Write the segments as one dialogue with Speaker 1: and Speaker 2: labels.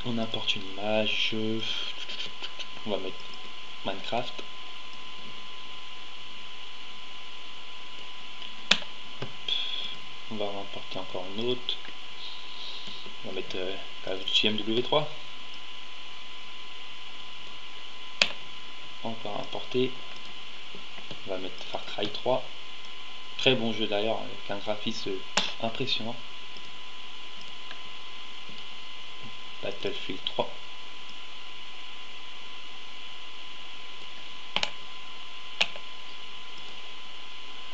Speaker 1: on importe une image, on va mettre Minecraft. On va importer encore une autre. On va mettre Call of Duty MW3. Encore importer. On va mettre Far Cry 3. Très bon jeu d'ailleurs, avec un graphisme impressionnant. Battlefield 3.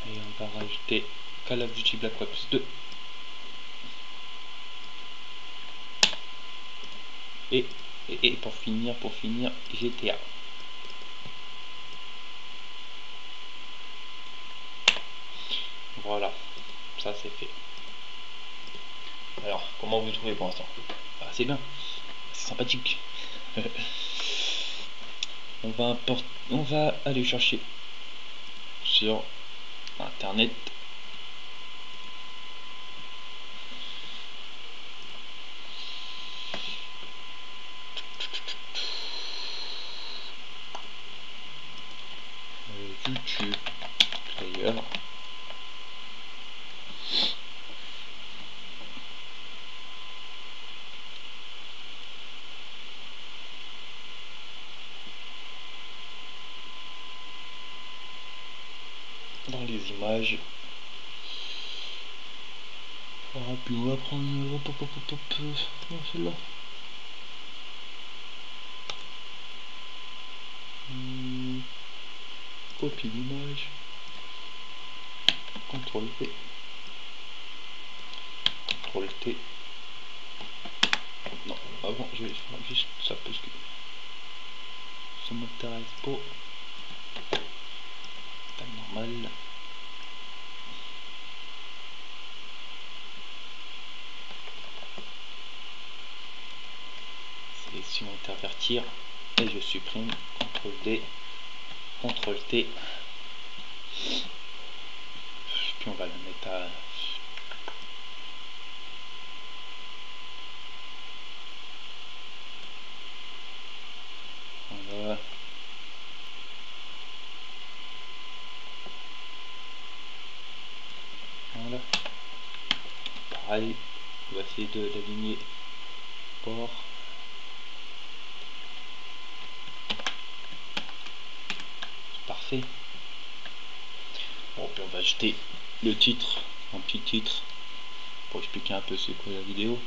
Speaker 1: Et on va rajouter Call of Duty Black Ops 2. Et pour finir, GTA. Voilà, ça c'est fait. Alors, comment vous trouvez pour l'instant? Ah, c'est bien, c'est sympathique. On va aller chercher sur internet YouTube Player. Dans les images. Ah, puis on va prendre celle-là. Copie d'image. CTRL V. CTRL T. Non, avant je vais faire juste ça parce que ça m'intéresse pas. Pas normal. Sélection intervertir et je supprime. CTRL D, CTRL T. Puis on va le mettre à voilà. Voilà. Pareil, on va essayer de l'aligner port. Parfait. Bon, puis on va ajouter le titre, un petit titre pour expliquer un peu c'est quoi la vidéo.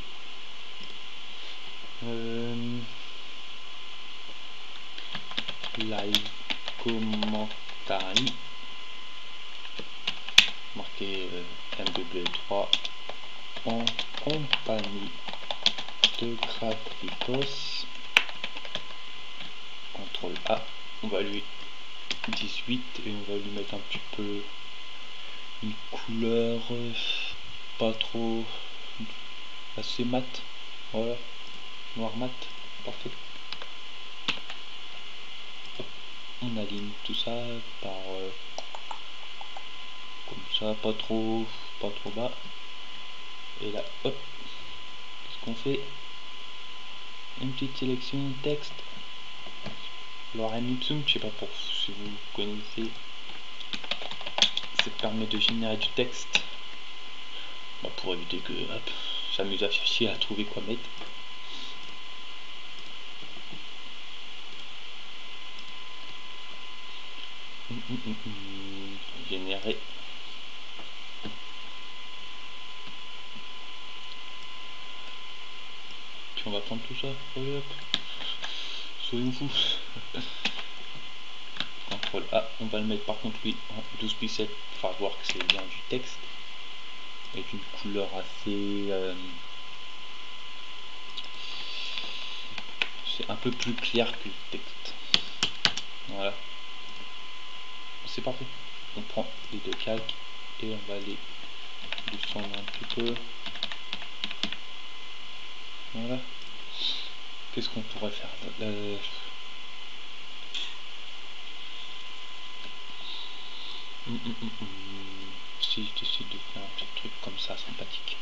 Speaker 1: Live commentary, marqué MW3 en compagnie de Graphitos. CTRL A, on va lui 18 et on va lui mettre un petit peu une couleur pas trop, assez mat, voilà, noir mat, parfait. Hop, on aligne tout ça par comme ça, pas trop bas, et là hop, qu'est-ce qu'on fait? Une petite sélection texte. Lorem ipsum, je sais pas pour si vous connaissez, ça permet de générer du texte, bah, pour éviter que hop, s'amuse à chercher à trouver quoi mettre. Générer. Puis on va prendre tout ça, hop, soyons fous. CTRL A, on va le mettre par contre lui en 12 pixels pour voir que c'est bien du texte avec une couleur assez c'est un peu plus clair que le texte. Voilà, c'est parfait. On prend les deux calques et on va les descendre un petit peu. Voilà. Qu'est-ce qu'on pourrait faire? Si je décide de faire un petit truc comme ça sympathique.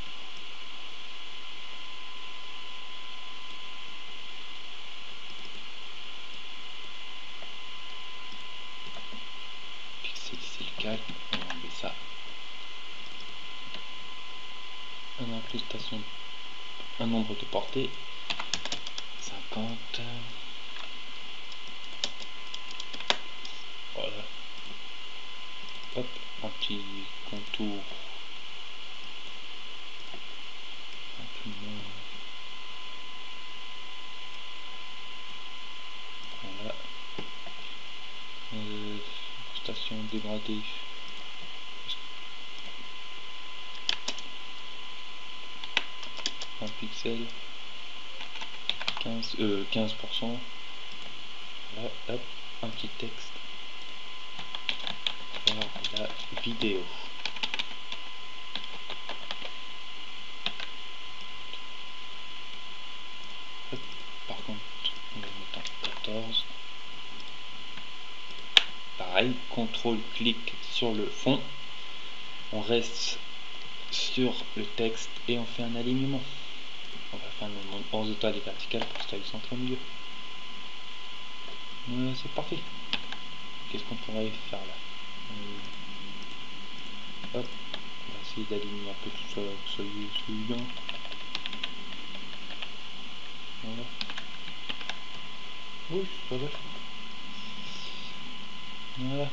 Speaker 1: incrustation, un nombre de portées, 50. Voilà. Hop, un petit contour. Un peu moins. Voilà. Station dégradée. 1 pixel. 15%. Voilà, hop, un petit texte. Voilà la vidéo. Hop, par contre, on va mettre en 14. Pareil, contrôle-clic sur le fond. On reste sur le texte et on fait un alignement. On va faire un monde horizontal et vertical pour que ça centre au milieu. C'est parfait. Qu'est-ce qu'on pourrait faire là? Hop, on va essayer d'aligner un peu tout ça, que ça soit bien. Voilà. Oui, ça va. Voilà.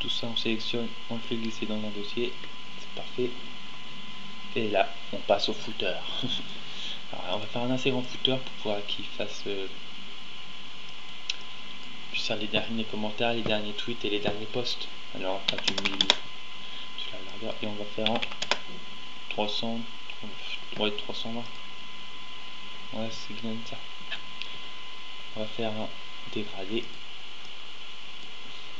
Speaker 1: Tout ça on sélectionne, on le fait glisser dans un dossier, c'est parfait. Et là, on passe au footer. Alors, on va faire un assez grand footer pour pouvoir qu'il fasse puisse faire les derniers commentaires, les derniers tweets et les derniers posts. Alors on va faire du 1000 sur la largeur et on va faire en 300, ouais 320. Ouais, c'est bien ça. On va faire un dégradé.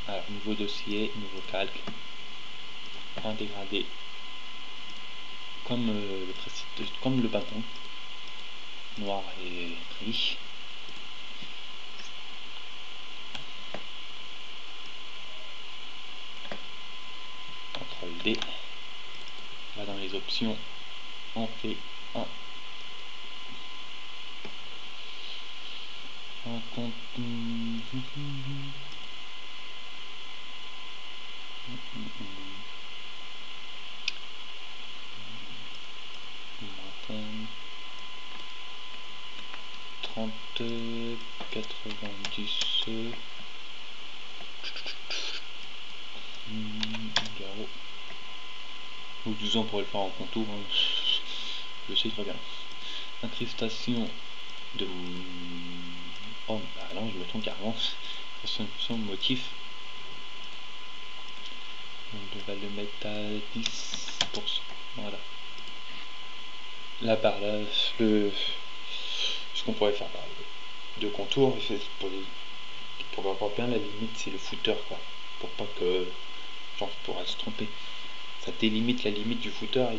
Speaker 1: Alors nouveau dossier, nouveau calque, un dégradé comme comme le bâton, noir et gris. CTRL D. On va dans les options, on fait un contenu. Montagne 30 90 ou 12 ans pour le faire en contour, hein. Je sais très bien. Incrustation de... Oh bah non, je me trompe carrément. Son motif. On va le mettre à 10%. Voilà. Là par là, ce qu'on pourrait faire de contour, pour avoir bien la limite, c'est le footer quoi. Pour pas que genre pourra se tromper. Ça délimite la limite du footer et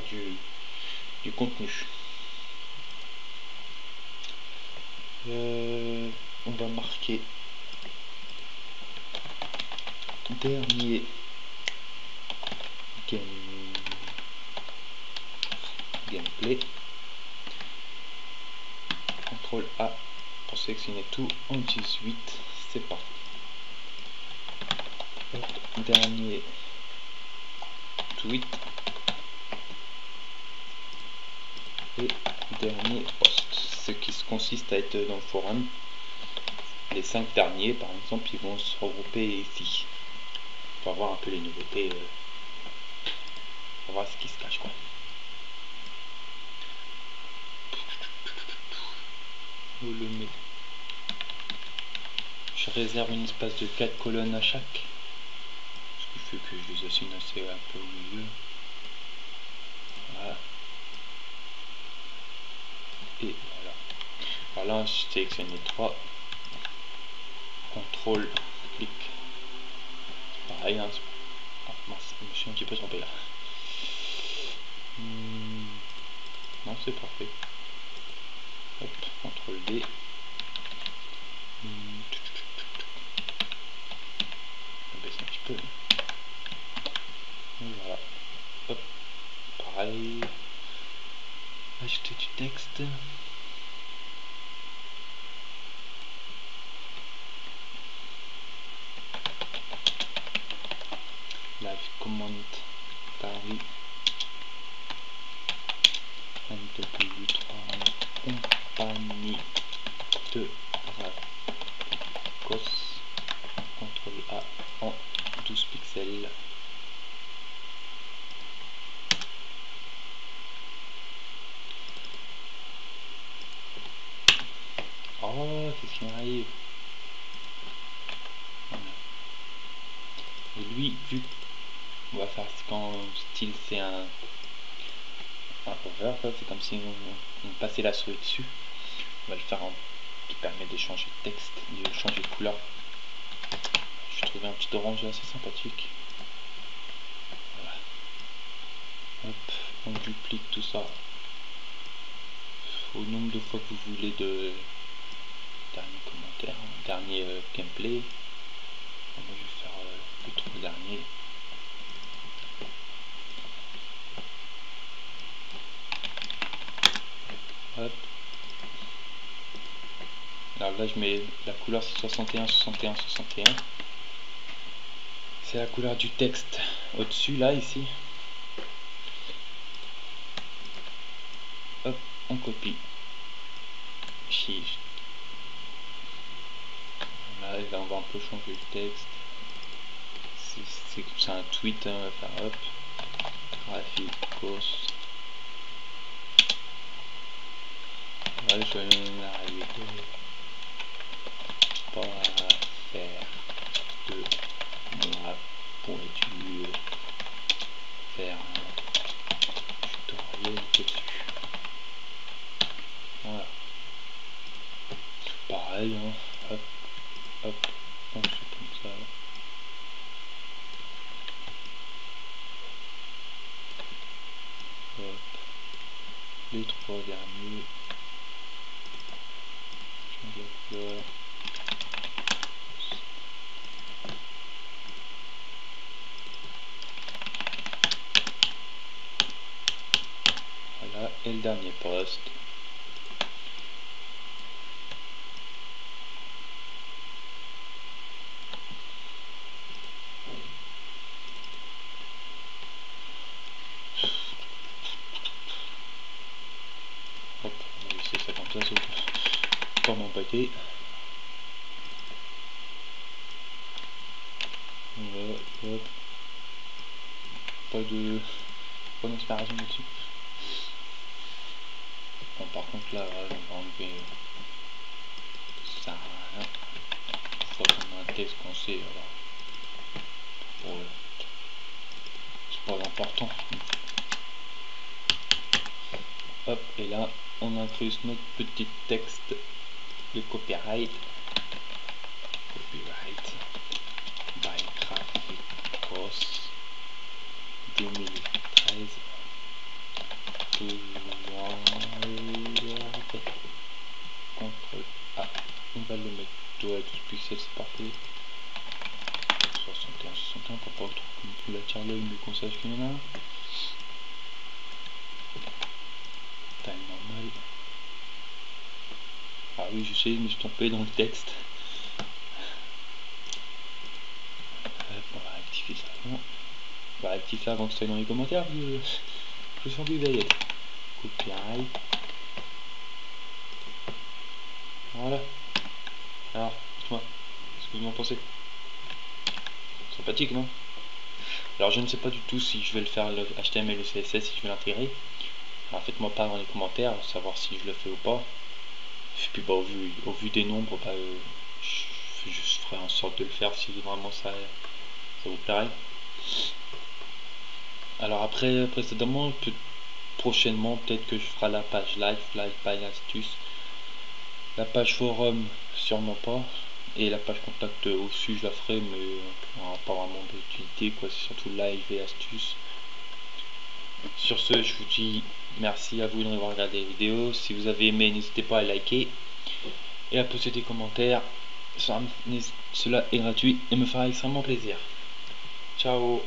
Speaker 1: du contenu. On va marquer dernier gameplay. CTRL A pour sélectionner tout en 18. C'est parti. Dernier tweet et dernier post. Ce qui consiste à être dans le forum. Les 5 derniers, par exemple, ils vont se regrouper ici pour voir un peu les nouveautés, pour voir ce qui se cache quoi. Où le met? Je réserve une espace de 4 colonnes à chaque, ce qui fait que je les assigne assez un peu au milieu. Voilà. Et voilà. Voilà, je sélectionne les 3. CTRL clic. Pareil, hein. Oh, mince, je me suis un petit peu trompé là. Non, c'est parfait. Hop, CTRL D. On baisse un petit peu. Et voilà. Hop, pareil. Ajouter du texte. La Paris MW3 compagnie de Dracos. CTRL A en 12 pixels. Oh, qu'est-ce qui m'arrive? Voilà. Et lui, vu on va faire quand style c'est un hover, c'est comme si on passait la souris dessus. On va le faire en qui permet de changer de texte, de changer de couleur. J'ai trouvé un petit orange assez sympathique. Voilà. Hop, on duplique tout ça au nombre de fois que vous voulez de dernier commentaire, dernier gameplay. Moi je vais faire les 3 derniers. Hop. Alors là je mets la couleur, c'est 61, 61, 61. C'est la couleur du texte au-dessus là, ici. Hop, on copie. Shift. Voilà, et là on va un peu changer le texte. C'est un tweet, hein, on va faire hop. Graphicos. Voilà, je vais arriver pas faire de moi pourrais-tu faire un tutoriel dessus. Voilà. Pareil, hein. Hop, hop, on fait comme ça. Hop. Les 3 derniers. Change la couleur. Voilà, et le dernier post. Hop, on va laisser ça comme ça, c'est pas m'embêter. Voilà, hop. Pas d'inspiration là-dessus. Bon, par contre là, on va enlever ça. Une fois qu'on a un texte qu'on sait, voilà. C'est pas important. Hop, et là on incruse notre petit texte de copyright. Copyright by Graphicos 2013. CTRL A, on va le mettre à 12 pixels, c'est parfait. 61, 61 pour pas trop comme la tire l'œil, mais qu'on sache qu'il y en a. Taille normale. Ah oui, je sais, je me suis trompé dans le texte. Hop, on va rectifier ça avant. On va rectifier avant que ça aille dans les commentaires. Je sens qu'il va y être. Copyright. Voilà. Alors, dites-moi, qu'est-ce que vous en pensez? Sympathique, non? Alors, je ne sais pas du tout si je vais le faire le HTML ou CSS, si je vais l'intégrer. Alors, faites-moi part dans les commentaires, savoir si je le fais ou pas. Et puis, bah, au vu des nombres, bah, je ferai en sorte de le faire si vraiment ça vous plairait. Alors, après, précédemment, prochainement, peut-être que je ferai la page live by astuce. La page forum, sûrement pas. Et la page contact au-dessus, je la ferai, mais pas vraiment d'utilité, quoi. C'est surtout live et astuces. Sur ce, je vous dis merci à vous d'avoir regardé la vidéo. Si vous avez aimé, n'hésitez pas à liker et à poster des commentaires. Cela est gratuit et me fera extrêmement plaisir. Ciao.